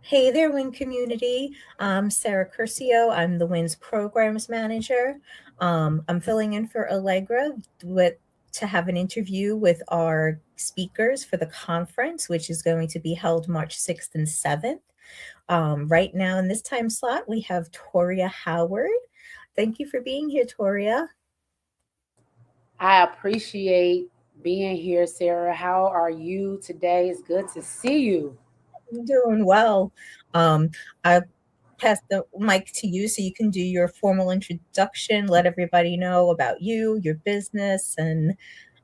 Hey there, W.I.N community. I'm Sarah Curcio. I'm the W.I.N's programs manager. I'm filling in for Allegra to have an interview with our speakers for the conference, which is going to be held March 6th and 7th. Right now, in this time slot, we have Toria Howard. Thank you for being here, Toria. I appreciate being here, Sarah. How are you today? It's good to see you. I'm doing well. I pass the mic to you so you can do your formal introduction, let everybody know about you, your business, and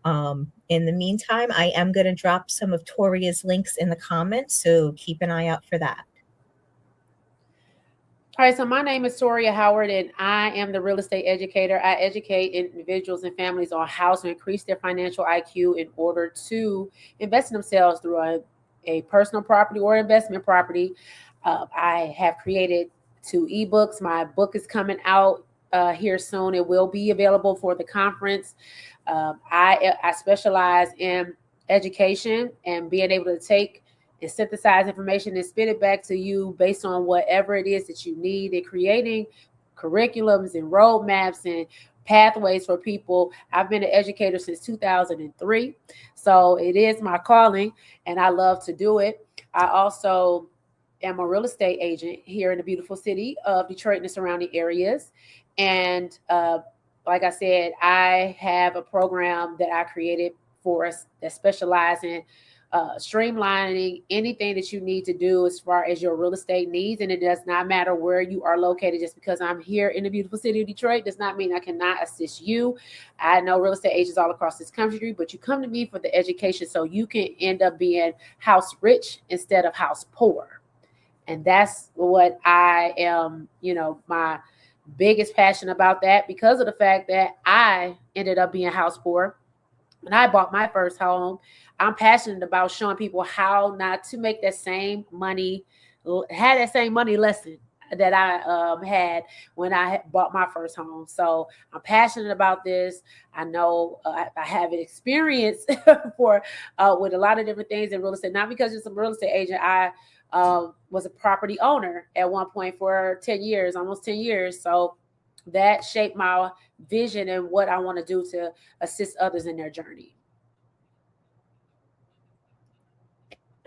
in the meantime, I am going to drop some of Toria's links in the comments, so keep an eye out for that. All right, so my name is Toria Howard, and I am the real estate educator. I educate individuals and families on how to increase their financial IQ in order to invest in themselves through a personal property or investment property. I have created 2 ebooks. My book is coming out here soon. It will be available for the conference. I specialize in education and being able to take and synthesize information and spit it back to you based on whatever it is that you need, and creating curriculums and roadmaps and pathways for people. I've been an educator since 2003, so it is my calling and I love to do it. I also am a real estate agent here in the beautiful city of Detroit and the surrounding areas. And like I said, I have a program that I created for us that specializes in streamlining anything that you need to do as far as your real estate needs. And it does not matter where you are located. Just because I'm here in the beautiful city of Detroit does not mean I cannot assist you. I know real estate agents all across this country, but you come to me for the education so you can end up being house rich instead of house poor. And that's what I am, my biggest passion about that, because of the fact that I ended up being house poor when I bought my first home. I'm passionate about showing people how not to make that same money, had that same money lesson that I had when I bought my first home. So I'm passionate about this. I know I have experience for with a lot of different things in real estate. Not because I'm a real estate agent. I was a property owner at one point for 10 years, almost 10 years. So that shaped my vision and what I want to do to assist others in their journey.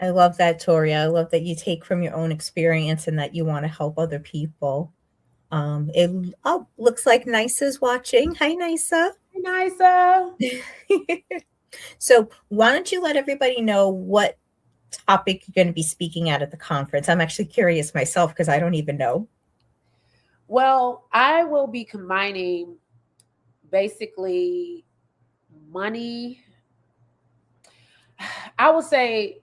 I love that, Toria. I love that you take from your own experience and that you want to help other people. It looks like Nisa's watching. Hi, Nisa. Hey, Nisa. So, why don't you let everybody know what topic you're going to be speaking at the conference? I'm actually curious myself because I don't even know. Well, I will be combining basically money. I would say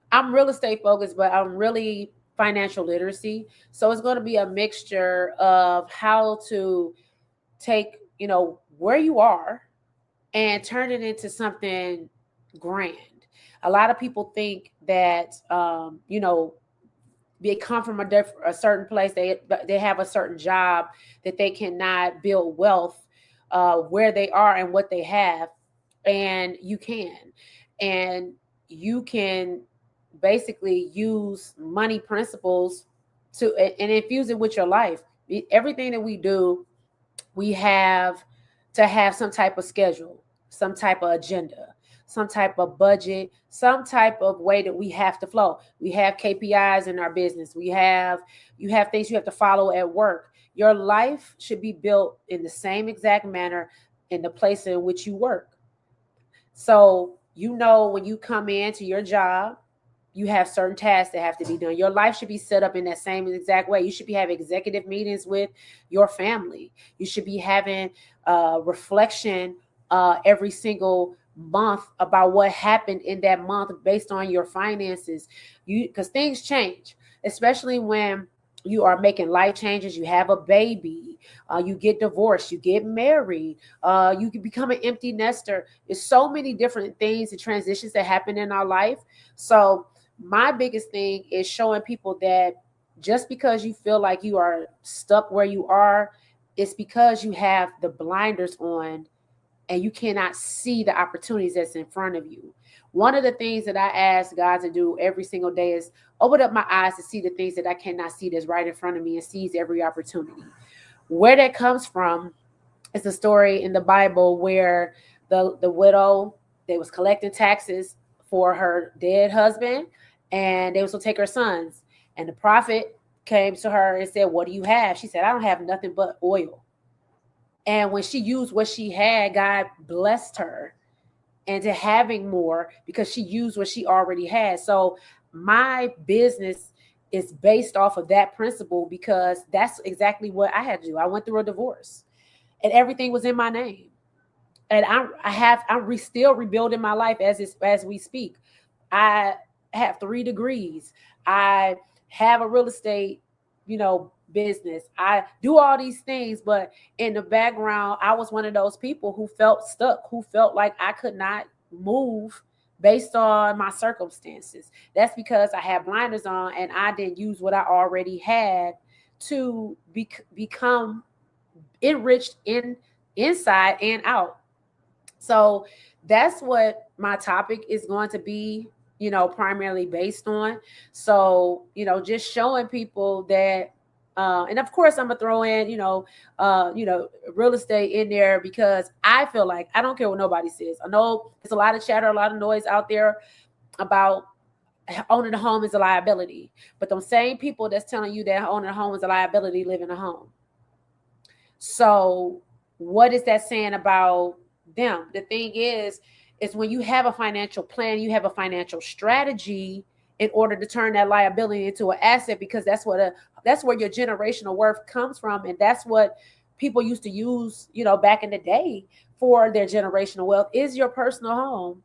I'm real estate focused, but I'm really financial literacy. So it's going to be a mixture of how to take, where you are and turn it into something grand. A lot of people think that, they come from a certain place. They have a certain job that they cannot build wealth where they are and what they have, and you can, and you can basically use money principles to and infuse it with your life. Everything that we do, we have to have some type of schedule, some type of agenda, some type of budget, some type of way that we have to flow. We have KPIs in our business. You have things you have to follow at work. Your life should be built in the same exact manner in the place in which you work. So, when you come into your job, you have certain tasks that have to be done. Your life should be set up in that same exact way. You should be having executive meetings with your family. You should be having reflection every single month about what happened in that month based on your finances. Because things change, especially when you are making life changes. You have a baby, you get divorced, you get married, you can become an empty nester. There's so many different things and transitions that happen in our life. So my biggest thing is showing people that just because you feel like you are stuck where you are, it's because you have the blinders on and you cannot see the opportunities that's in front of you. One of the things that I ask God to do every single day is open up my eyes to see the things that I cannot see that's right in front of me and seize every opportunity. Where that comes from is a story in the Bible where the widow, they was collecting taxes for her dead husband, and they was gonna take her sons. And the prophet came to her and said, "What do you have?" She said, "I don't have nothing but oil." And when she used what she had, God blessed her into having more because she used what she already had. So my business is based off of that principle because that's exactly what I had to do. I went through a divorce and everything was in my name. And I'm still rebuilding my life as we speak. I have 3 degrees. I have a real estate, business. I do all these things, but in the background, I was one of those people who felt stuck, who felt like I could not move based on my circumstances. That's because I had blinders on and I didn't use what I already had to become enriched inside and out. So that's what my topic is going to be, primarily based on. So, just showing people that, and of course, I'm gonna throw in, real estate in there because I feel like I don't care what nobody says. I know there's a lot of chatter, a lot of noise out there about owning a home is a liability, but those same people that's telling you that owning a home is a liability live in a home. So, what is that saying about them? The thing is when you have a financial plan, you have a financial strategy in order to turn that liability into an asset because that's where your generational worth comes from, and that's what people used to use, back in the day for their generational wealth is your personal home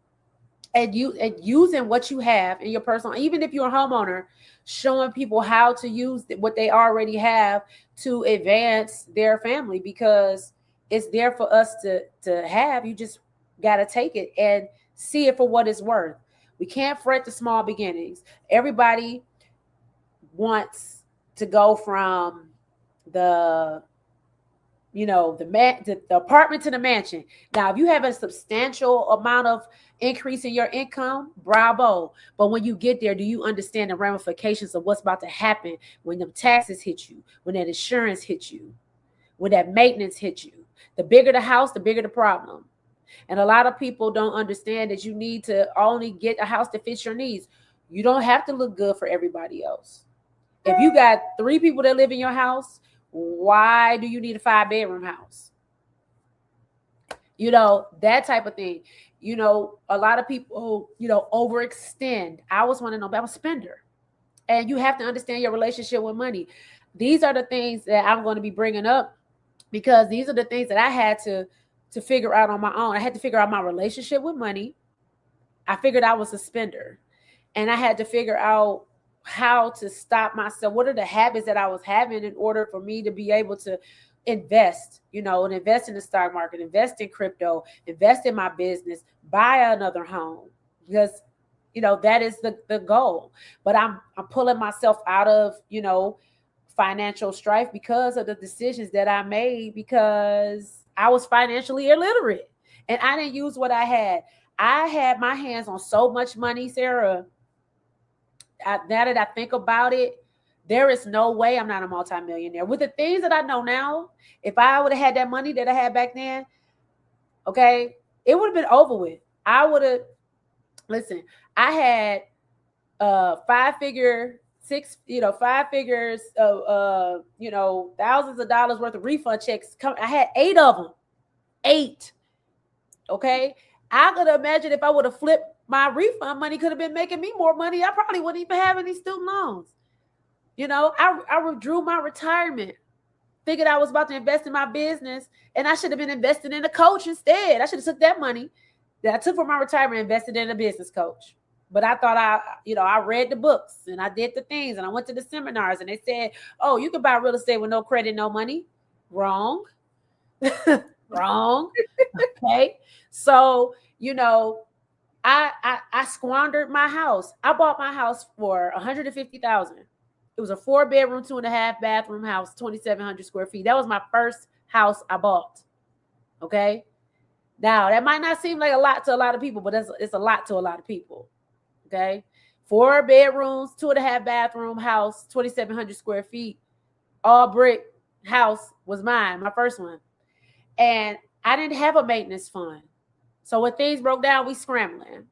and using what you have in your personal, even if you're a homeowner, showing people how to use what they already have to advance their family because it's there for us to have. You just got to take it and see it for what it's worth. We can't fret the small beginnings. Everybody wants to go from the the apartment to the mansion. Now, if you have a substantial amount of increase in your income, bravo. But when you get there, do you understand the ramifications of what's about to happen when the taxes hit you, when that insurance hits you, when that maintenance hits you? The bigger the house, the bigger the problem. And a lot of people don't understand that you need to only get a house that fits your needs. You don't have to look good for everybody else. If you got 3 people that live in your house, why do you need a 5-bedroom house? That type of thing. A lot of people, overextend. I was one of them. I'm a spender. And you have to understand your relationship with money. These are the things that I'm going to be bringing up because these are the things that I had to figure out on my own. I had to figure out my relationship with money. I figured I was a spender. And I had to figure out how to stop myself. What are the habits that I was having in order for me to be able to invest, and invest in the stock market, invest in crypto, invest in my business, buy another home because, that is the goal. But I'm pulling myself out of, financial strife because of the decisions that I made because I was financially illiterate and I didn't use what I had. I had my hands on so much money, Sarah. Now that I think about it, there is no way I'm not a multimillionaire. With the things that I know now, if I would have had that money that I had back then, okay, it would have been over with. I would have, listen, I had 5 figure, 5 figures of, thousands of dollars worth of refund checks. I had 8 of them. 8. Okay. I could imagine if I would have flipped my refund money, could have been making me more money. I probably wouldn't even have any student loans. I withdrew my retirement, figured I was about to invest in my business, and I should have been investing in a coach instead. I should have took that money that I took from my retirement and invested in a business coach. But I thought I read the books and I did the things and I went to the seminars and they said, oh, you can buy real estate with no credit, no money. Wrong. Wrong. Okay. So, I squandered my house. I bought my house for $150,000. It was a 4-bedroom, 2.5-bathroom house, 2,700 square feet. That was my first house I bought. Okay. Now, that might not seem like a lot to a lot of people, but it's a lot to a lot of people. Okay. 4 bedrooms, 2.5 bathroom house, 2,700 square feet, all brick house was mine, my first one. And I didn't have a maintenance fund. So when things broke down, we scrambling.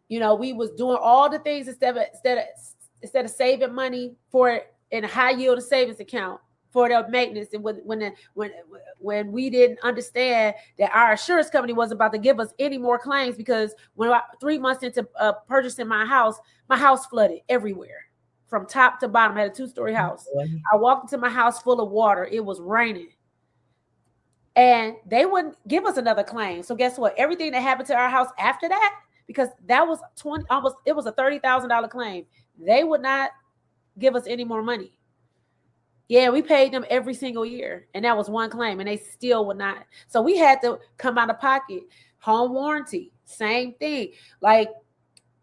We was doing all the things instead of saving money for it in a high yield savings account for the maintenance. And when we didn't understand that our insurance company was about to give us any more claims, because 3 months into purchasing my house flooded everywhere from top to bottom. I had a 2-story house. I walked into my house full of water. It was raining. And they wouldn't give us another claim. So guess what? Everything that happened to our house after that, because that was it was a $30,000 claim. They would not give us any more money. Yeah, we paid them every single year, and that was one claim, and they still would not. So we had to come out of pocket. Home warranty, same thing.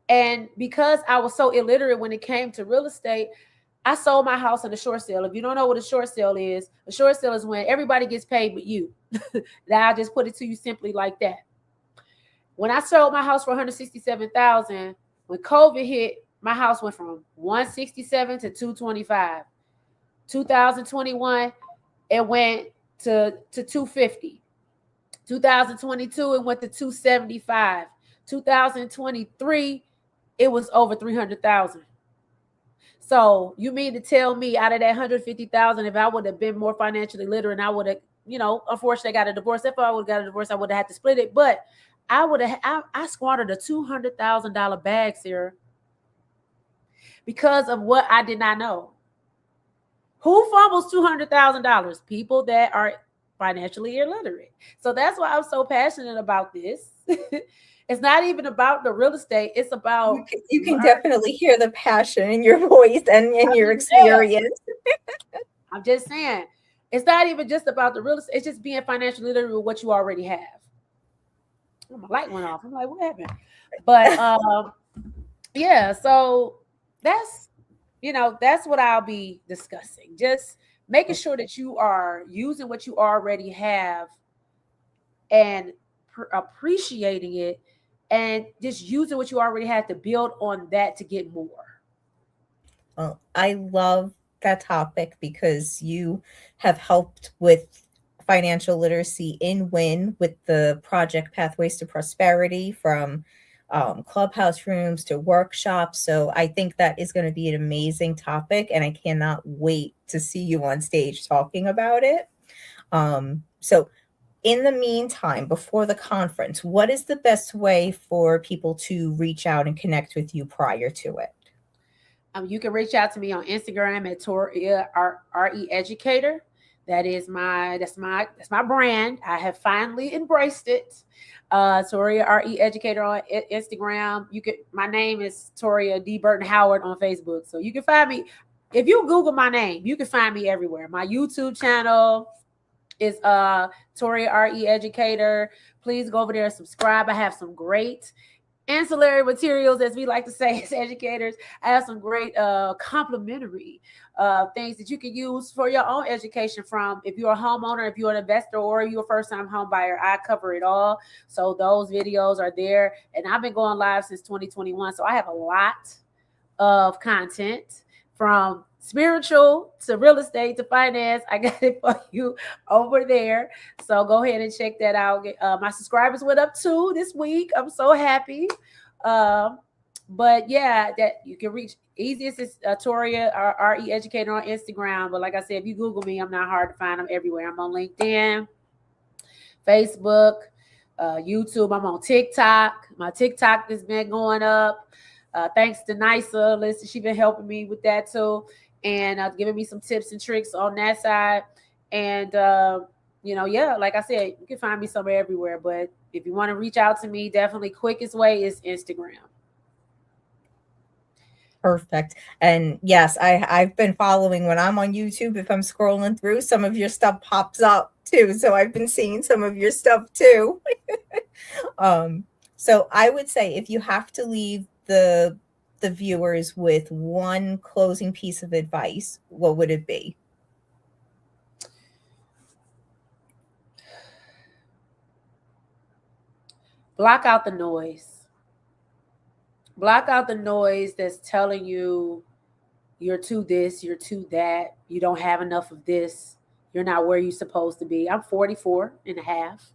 And because I was so illiterate when it came to real estate, I sold my house in a short sale. If you don't know what a short sale is when everybody gets paid but you. Now I just put it to you simply like that. When I sold my house for $167,000, when COVID hit, my house went from $167 to $225. 2021, it went to $250. 2022, it went to $275. 2023, it was over $300,000. So you mean to tell me out of that $150,000, if I would have been more financially literate, and I would have, unfortunately got a divorce. If I would have got a divorce, I would have had to split it. But I squandered a $200,000 bag, Sarah, because of what I did not know. Who fumbles $200,000? People that are financially illiterate. So that's why I'm so passionate about this. It's not even about the real estate. It's about you can definitely hear the passion in your voice and in your experience. I'm just saying, it's not even just about the real estate. It's just being financially literate with what you already have. Oh, my light went off. I'm like, what happened? But yeah, so that's what I'll be discussing. Just making sure that you are using what you already have and appreciating it, and just using what you already have to build on that to get more. Well, I love that topic because you have helped with financial literacy in W.I.N with the project Pathways to Prosperity, from clubhouse rooms to workshops. So I think that is going to be an amazing topic, and I cannot wait to see you on stage talking about it. So in the meantime, before the conference, what is the best way for people to reach out and connect with you prior to it? You can reach out to me on Instagram at Toria RE Educator. That's my brand. I have finally embraced it. Toria RE Educator on Instagram. My name is Toria D. Burton Howard on Facebook. So you can find me. If you Google my name, you can find me everywhere. My YouTube channel is Toria RE Educator. Please go over there and subscribe. I have some great ancillary materials, as we like to say as educators. I have some great complimentary things that you can use for your own education, from if you're a homeowner, if you're an investor, or you're a first-time home buyer. I cover it all. So those videos are there. And I've been going live since 2021. So I have a lot of content, from spiritual to real estate to finance. I got it for you over there. So go ahead and check that out. My subscribers went up too this week. I'm so happy. But yeah, that you can reach easiest is Toria RE Educator on Instagram. But like I said, if you Google me, I'm not hard to find. I'm everywhere. I'm on LinkedIn, Facebook, YouTube. I'm on TikTok. My TikTok has been going up. Thanks to Nisa. Listen, she's been helping me with that too, and giving me some tips and tricks on that side. And yeah, like I said, you can find me somewhere everywhere. But if you want to reach out to me, definitely quickest way is Instagram. Perfect. And yes, I've been following. When I'm on YouTube, if I'm scrolling through, some of your stuff pops up too. So I've been seeing some of your stuff too. So I would say, if you have to leave the viewers with one closing piece of advice, what would it be? block out the noise. Block out the noise that's telling you you're too this, you're too that, you don't have enough of this, you're not where you're supposed to be. I'm 44 and a half.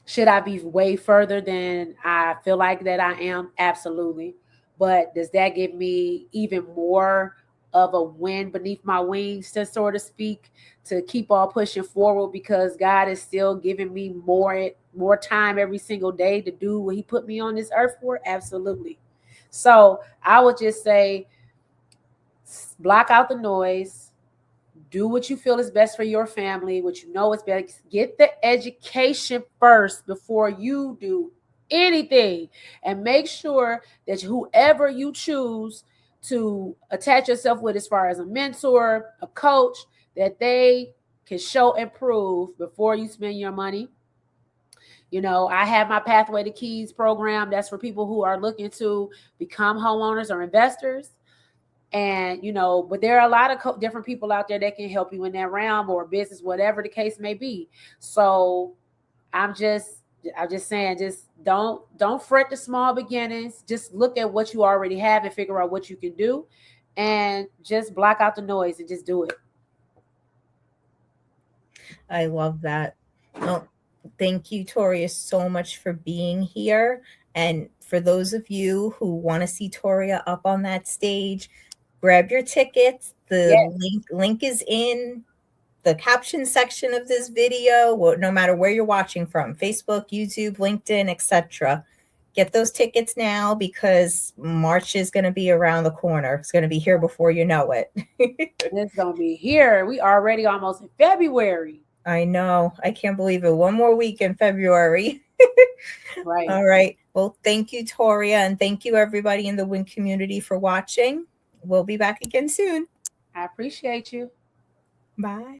Should I be way further than I feel like that I am? Absolutely. But does that give me even more of a wind beneath my wings, to sort of speak, to keep on pushing forward because God is still giving me more time every single day to do what He put me on this earth for? Absolutely. So I would just say block out the noise, do what you feel is best for your family, what you know is best. Get the education first before you do anything. And make sure that whoever you choose to attach yourself with, as far as a mentor, a coach, that they can show and prove before you spend your money. You know, I have my Pathway to Keys program. That's for people who are looking to become homeowners or investors. And but there are a lot of different people out there that can help you in that realm or business, whatever the case may be. So i'm just I'm just saying, just don't fret the small beginnings. Just look at what you already have and figure out what you can do, and just block out the noise and just do it. I love that. Well, thank you, Toria, so much for being here. And for those of you who want to see Toria up on that stage, grab your tickets. The Yes, link is in the caption section of this video, no matter where you're watching from, Facebook, YouTube, LinkedIn, etc. Get those tickets now because March is going to be around the corner. It's going to be here before you know it. it's gonna be here. We already almost in February. I know. I can't believe it. One more week in February. Right. All right. Well, thank you, Toria, and thank you, everybody in the WIN community, for watching. We'll be back again soon. I appreciate you. Bye.